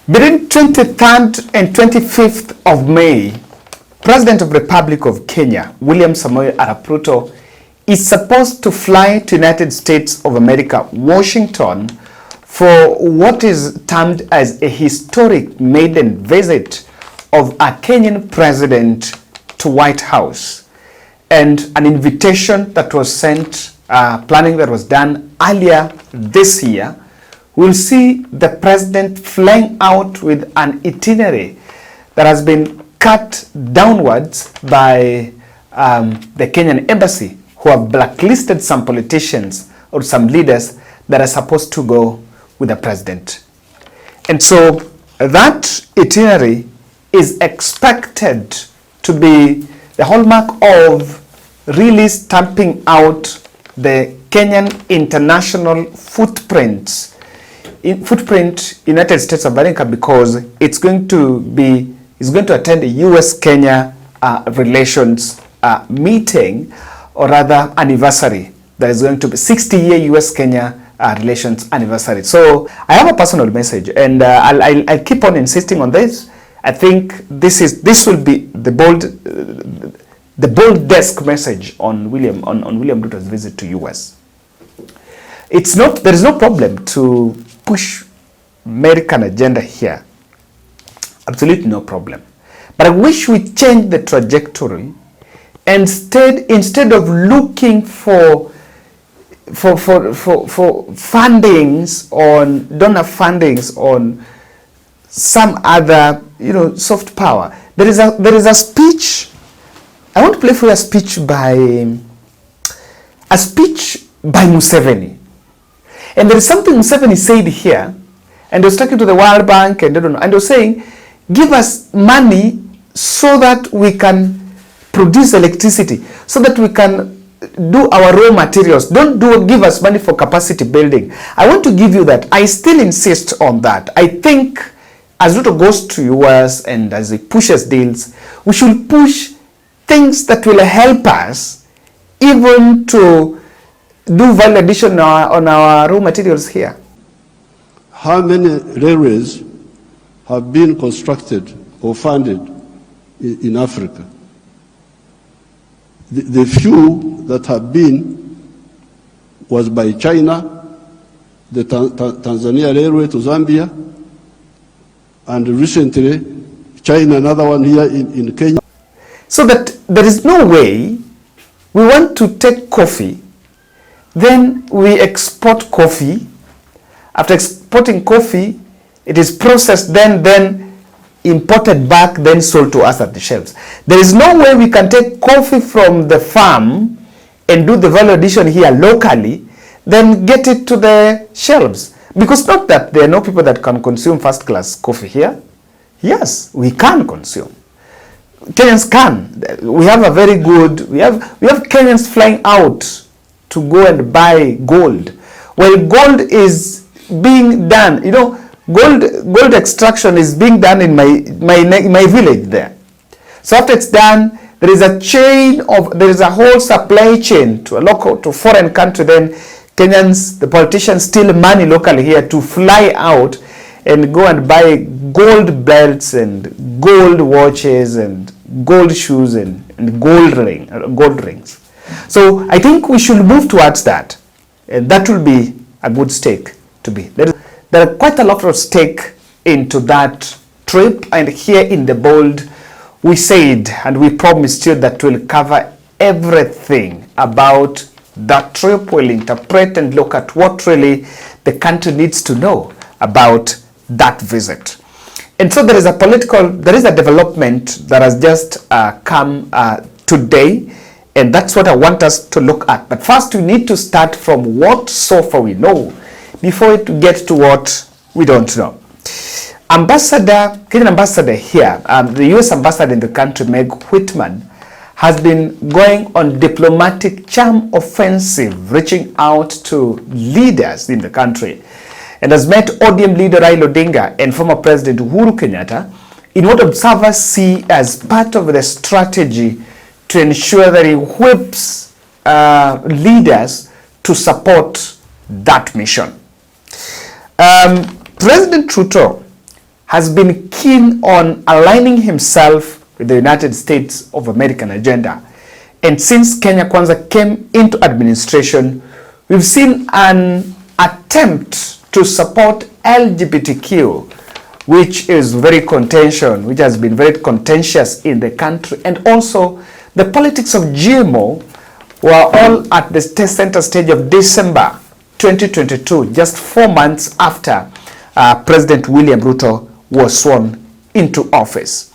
Between 23rd and 25th of May, President of the Republic of Kenya, William Samoei Arap Ruto, is supposed to fly to United States of America, Washington, for what is termed as a historic maiden visit of a Kenyan president to White House, and an invitation that was sent, planning that was done earlier this year. We'll see the president flying out with an itinerary that has been cut downwards by the Kenyan embassy, who have blacklisted some politicians or some leaders that are supposed to go with the president. And so that itinerary is expected to be the hallmark of really stamping out the Kenyan international footprint United States of America, because it's going to attend a US-Kenya relations meeting, or rather anniversary. That is going to be 60-year US-Kenya relations anniversary. So I have a personal message, and I'll keep on insisting on this. I think this will be the bold desk message on William Ruto's visit to US. There is no problem to push American agenda here. Absolutely no problem. But I wish we change the trajectory, and instead of looking for fundings on donor fundings on some other soft power. There is a speech. I want to play for you a speech by Museveni. And there is something Museveni said here, and he was talking to the World Bank, and he was saying, give us money so that we can produce electricity, so that we can do our raw materials. Don't give us money for capacity building. I want to give you that. I still insist on that. I think as Ruto goes to US and as he pushes deals, we should push things that will help us even to do value addition on our raw materials here. How many railways have been constructed or funded in Africa? The few that have been was by China, the Tanzania Railway to Zambia, and recently China, another one here in Kenya. So that there is no way we want to take coffee, then we export coffee. After exporting coffee, it is processed, then imported back, then sold to us at the shelves. There is no way we can take coffee from the farm and do the value addition here locally, then get it to the shelves. Because not that there are no people that can consume first class coffee here. Yes, we can consume. Kenyans can. We have a very good, we have Kenyans flying out to go and buy gold. Well, gold is being done, gold extraction is being done in my village there. So after it's done, there is a whole supply chain to foreign country. Then Kenyans, the politicians, steal money locally here to fly out and go and buy gold belts and gold watches and gold shoes and gold rings. So I think we should move towards that, and that will be a good stake to be. There are quite a lot of stake into that trip, and here in the bold we said and we promised you that we'll cover everything about that trip. We'll interpret and look at what really the country needs to know about that visit. And so there is a development that has just come today, and that's what I want us to look at. But first we need to start from what so far we know before we get to what we don't know. Kenyan ambassador here, the US ambassador in the country, Meg Whitman, has been going on diplomatic charm offensive, reaching out to leaders in the country, and has met ODM leader Raila Odinga and former President Uhuru Kenyatta in what observers see as part of the strategy to ensure that he whips leaders to support that mission. President Ruto has been keen on aligning himself with the United States of American agenda. And since Kenya Kwanza came into administration, we've seen an attempt to support LGBTQ, which is which has been very contentious in the country. And also the politics of GMO were all at the center stage of December 2022, just 4 months after President William Ruto was sworn into office.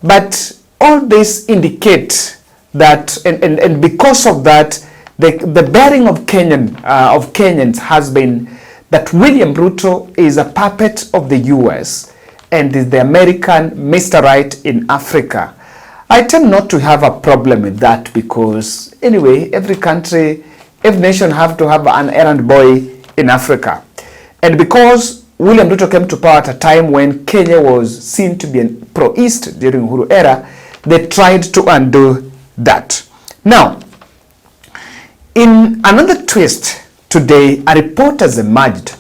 But all this indicate that, and because of that, the bearing of Kenyans has been that William Ruto is a puppet of the US and is the American Mr. Right in Africa. I tend not to have a problem with that because anyway, every country, every nation have to have an errand boy in Africa. And because William Ruto came to power at a time when Kenya was seen to be pro-East during Uhuru era, they tried to undo that. Now, in another twist today, a report has emerged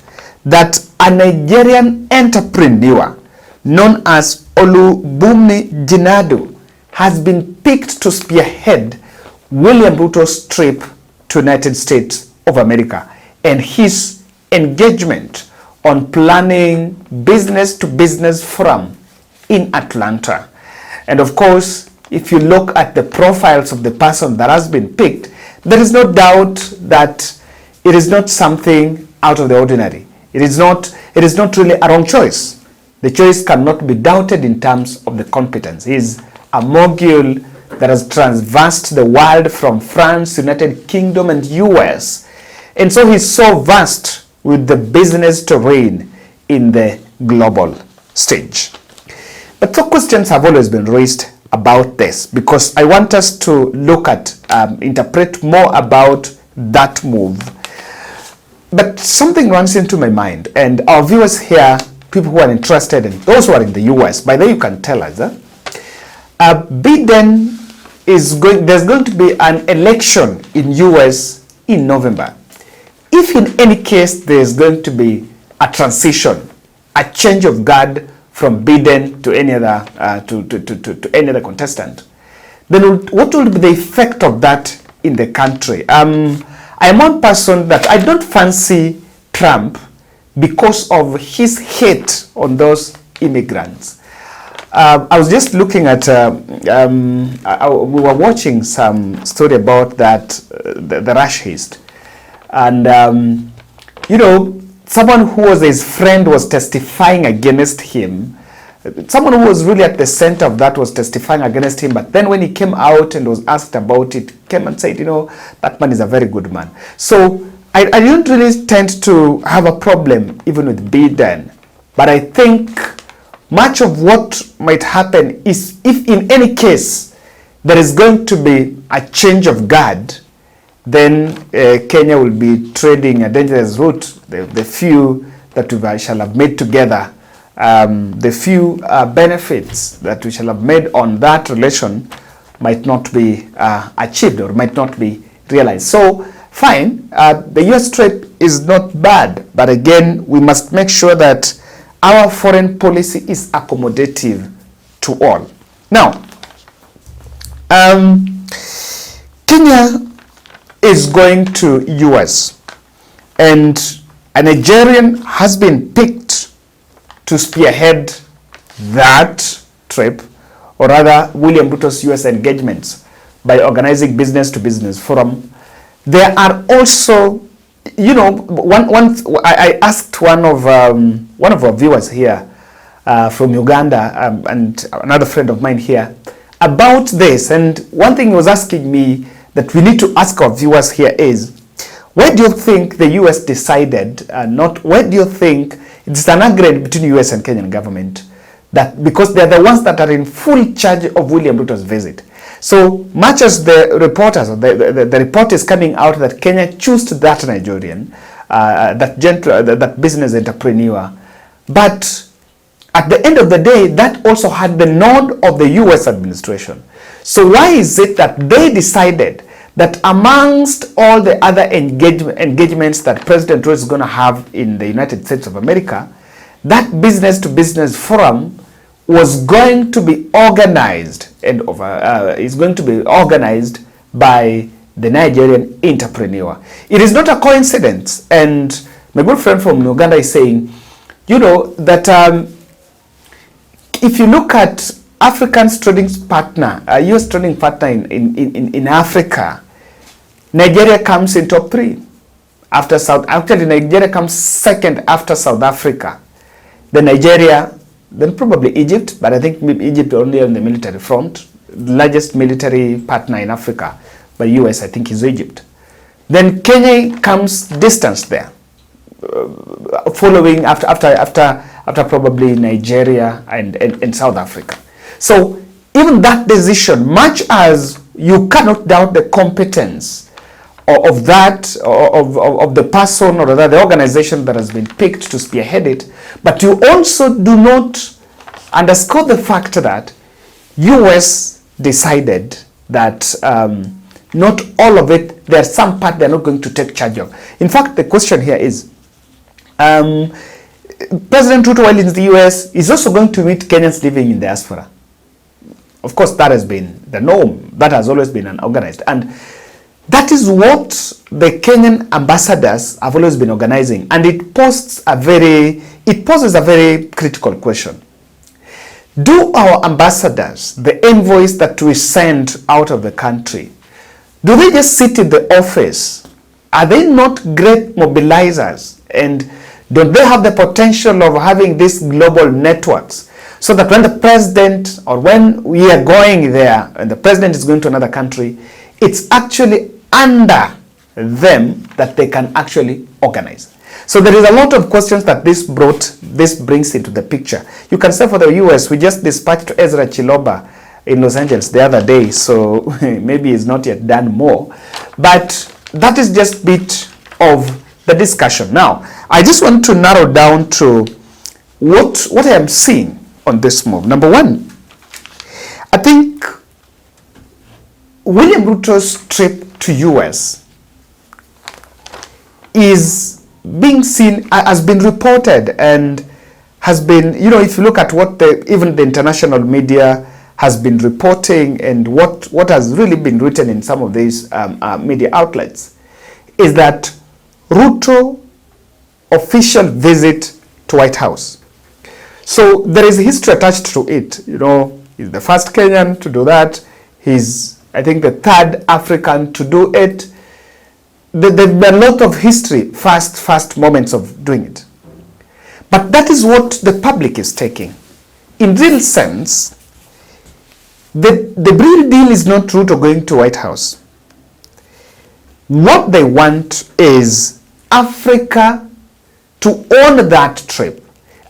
that a Nigerian entrepreneur known as Olubunmi Jinadu has been picked to spearhead William Ruto's trip to United States of America and his engagement on planning business-to-business forum in Atlanta. And of course, if you look at the profiles of the person that has been picked, there is no doubt that it is not something out of the ordinary. It is not really a wrong choice. The choice cannot be doubted in terms of the competence. He is a mogul that has traversed the world from France, United Kingdom, and US. And so he's so vast with the business terrain in the global stage. But some questions have always been raised about this because I want us to look at, interpret more about that move. But something runs into my mind, and our viewers here, people who are interested, and those who are in the US, by the way, you can tell us. Biden there's going to be an election in US in November. If in any case there's going to be a transition, a change of guard from Biden to any other to any other contestant, then what will be the effect of that in the country? I am one person that I don't fancy Trump because of his hate on those immigrants. I was just looking at, we were watching some story about that, the Rush heist. And, you know, someone who was his friend was testifying against him. Someone who was really at the center of that was testifying against him. But then when he came out and was asked about it, came and said, you know, that man is a very good man. So I don't really tend to have a problem even with Biden. But I think much of what might happen is if in any case there is going to be a change of guard, then Kenya will be treading a dangerous route. The few that we shall have made together, the few benefits that we shall have made on that relation might not be achieved or might not be realized. So fine, the US trip is not bad, but again, we must make sure that our foreign policy is accommodative to all. Now, Kenya is going to US, and a Nigerian has been picked to spearhead that trip, or rather William Ruto's US engagements by organizing business-to-business forum. There are also, you know, I asked one of our viewers here from Uganda and another friend of mine here about this, and one thing he was asking me that we need to ask our viewers here is, why do you think the US decided why do you think it's an agreement between US and Kenyan government that because they're the ones that are in full charge of William Ruto's visit? So much as the reporters, the report is coming out that Kenya chose that Nigerian, that business entrepreneur, but at the end of the day, that also had the nod of the US administration. So why is it that they decided that amongst all the other engagements that President Ruto is going to have in the United States of America, that business-to-business forum was going to be organized and is going to be organized by the Nigerian entrepreneur. It is not a coincidence, and my good friend from Uganda is saying, you know, that if you look at African's trading partner, US trading partner in Africa, Nigeria comes in top 3. After actually Nigeria comes second after South Africa. Then Nigeria, then probably Egypt, but I think Egypt only on the military front. The largest military partner in Africa by US, I think, is Egypt. Then Kenya comes distance there, following after probably Nigeria and South Africa. So even that decision, much as you cannot doubt the competence of the person or rather the organization that has been picked to spearhead it, but you also do not underscore the fact that US decided that not all of it, there's some part they're not going to take charge of. In fact, the question here is, President Ruto, while in the US, is also going to meet Kenyans living in diaspora. Of course, that has been the norm. That has always been organized. And that is what the Kenyan ambassadors have always been organizing. And it poses a very critical question. Do our ambassadors, the envoys that we send out of the country, do they just sit in the office? Are they not great mobilizers? And don't they have the potential of having these global networks so that when the president or when we are going there and the president is going to another country, it's actually under them that they can actually organize? So there is a lot of questions that this brings into the picture. You can say for the US, we just dispatched Ezra Chiloba in Los Angeles the other day, so maybe it's not yet done more. But that is just a bit of the discussion. Now, I just want to narrow down to what I am seeing on this move. Number one, I think William Ruto's trip to US is being seen, has been reported and has been, you know, if you look at what even the international media has been reporting and what has really been written in some of these media outlets, is that Ruto official visit to White House. So there is a history attached to it. You know, he's the first Kenyan to do that. He's, I think, the third African to do it. There's been a lot of history, fast moments of doing it. But that is what the public is taking. In real sense, the real deal is not Ruto going to White House. What they want is Africa to own that trip.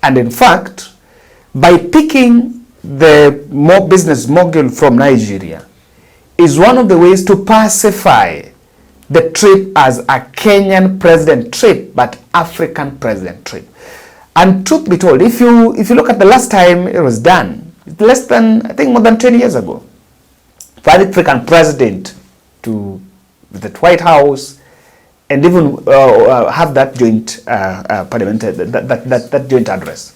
And in fact, by picking the business mogul from Nigeria is one of the ways to pacify the trip as a Kenyan president trip, but African president trip. And truth be told, if you look at the last time it was done, less than, I think, more than 10 years ago, for an African president to visit White House and even have that joint that joint address.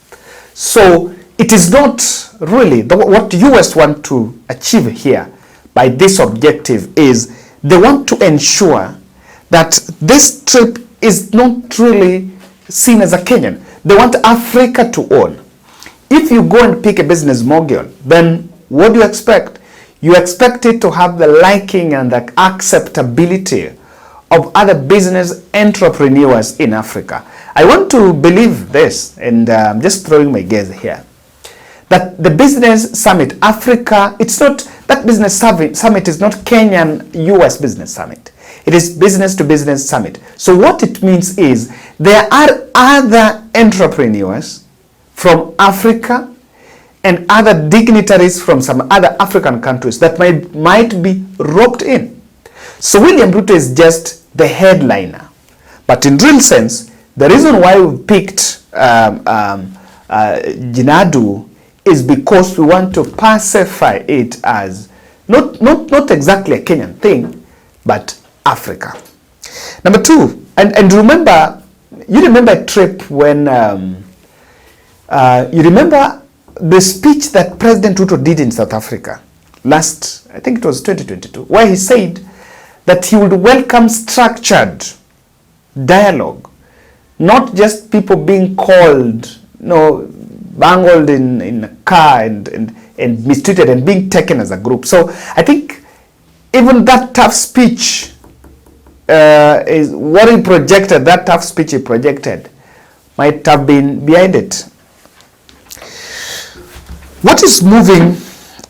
So it is not really what US want to achieve here by this objective is they want to ensure that this trip is not really seen as a Kenyan. They want Africa to own. If you go and pick a business mogul, then what do you expect? You expect it to have the liking and the acceptability of other business entrepreneurs in Africa. I want to believe this, and I'm just throwing my guess here, that the business summit, Africa, it's not, that business summit is not Kenyan US business summit. It is business to business summit. So what it means is there are other entrepreneurs from Africa and other dignitaries from some other African countries that might be roped in. So William Ruto is just the headliner. But in real sense, the reason why we picked Jinadu is because we want to pacify it as not exactly a Kenyan thing, but Africa. Number two, and remember, you remember a trip when You remember the speech that President Ruto did in South Africa last, I think it was 2022, where he said that he would welcome structured dialogue, not just people being called, bangled in a car and mistreated and being taken as a group. So I think even that tough speech is what he projected, that tough speech he projected might have been behind it. What is moving?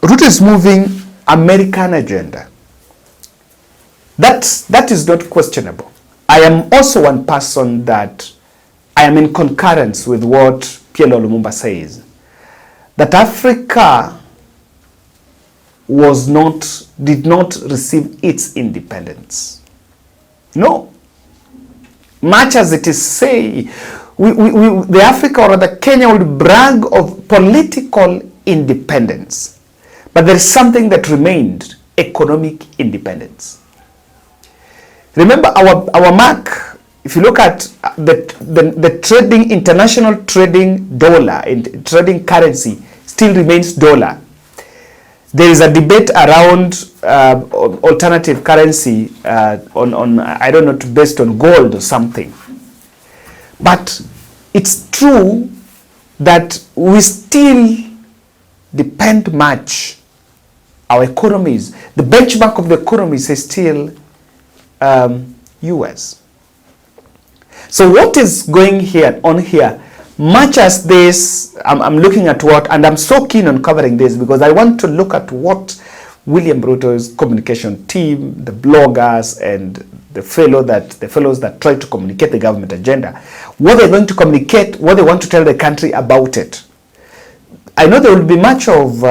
Ruto is moving American agenda. That is not questionable. I am also one person that I am in concurrence with what Pierre Lumumba says, that Africa did not receive its independence. No. Much as it is say, the Africa or the Kenya would brag of political independence, but there is something that remained: economic independence. Remember our mark, if you look at the trading, international trading dollar, trading currency still remains dollar. There is a debate around alternative currency on I don't know, based on gold or something. But it's true that we still depend much. Our economies, the benchmark of the economies is still US. So what is going on here, much as this, I'm looking at what, and I'm so keen on covering this because I want to look at what William Ruto's communication team, the bloggers, and the fellows that try to communicate the government agenda, what they're going to communicate, what they want to tell the country about it. I know there will be much of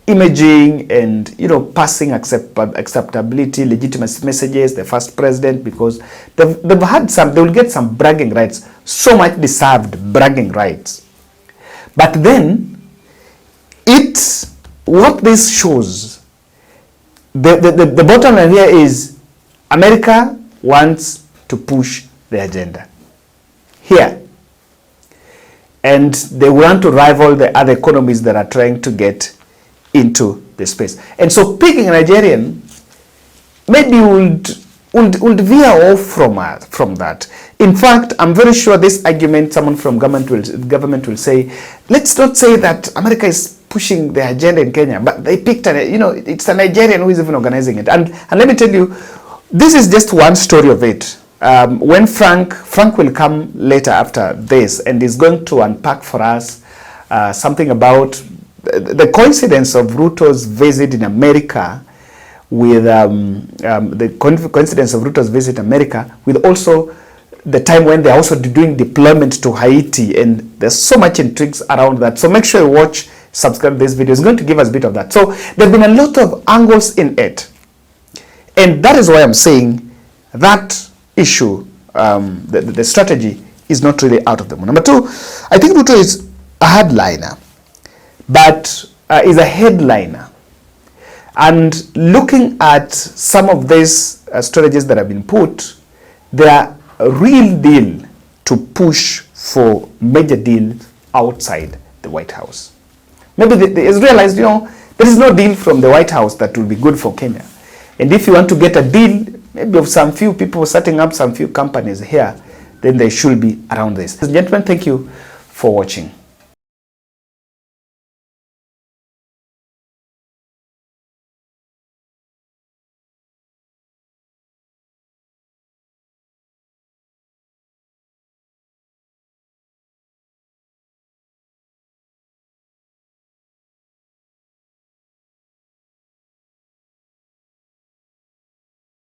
imaging and passing acceptability, legitimate messages, the first president, because they've had some, they will get some bragging rights, so much deserved bragging rights. But then what this shows, the bottom line here is America wants to push the agenda here, and they want to rival the other economies that are trying to get into the space. And so picking a Nigerian maybe would veer off from that. In fact, I'm very sure this argument, someone from government will say, let's not say that America is pushing the agenda in Kenya, but they picked it's a Nigerian who is even organizing it. And let me tell you, this is just one story of it. When Frank will come later after this and is going to unpack for us something about the coincidence of Ruto's visit in America with coincidence of Ruto's visit in America with also the time when they're also doing deployment to Haiti, and there's so much intrigues around that. So make sure you watch, subscribe to this video. It's going to give us a bit of that. So there's been a lot of angles in it, and that is why I'm saying that issue, the strategy is not really out of the moon. Number two, I think Ruto is a hardliner, but is a headliner. And looking at some of these strategies that have been put, they are a real deal to push for major deals outside the White House. Maybe they realized, there is no deal from the White House that will be good for Kenya. And if you want to get a deal, maybe of some few people setting up some few companies here, then they should be around this. Ladies and gentlemen, thank you for watching.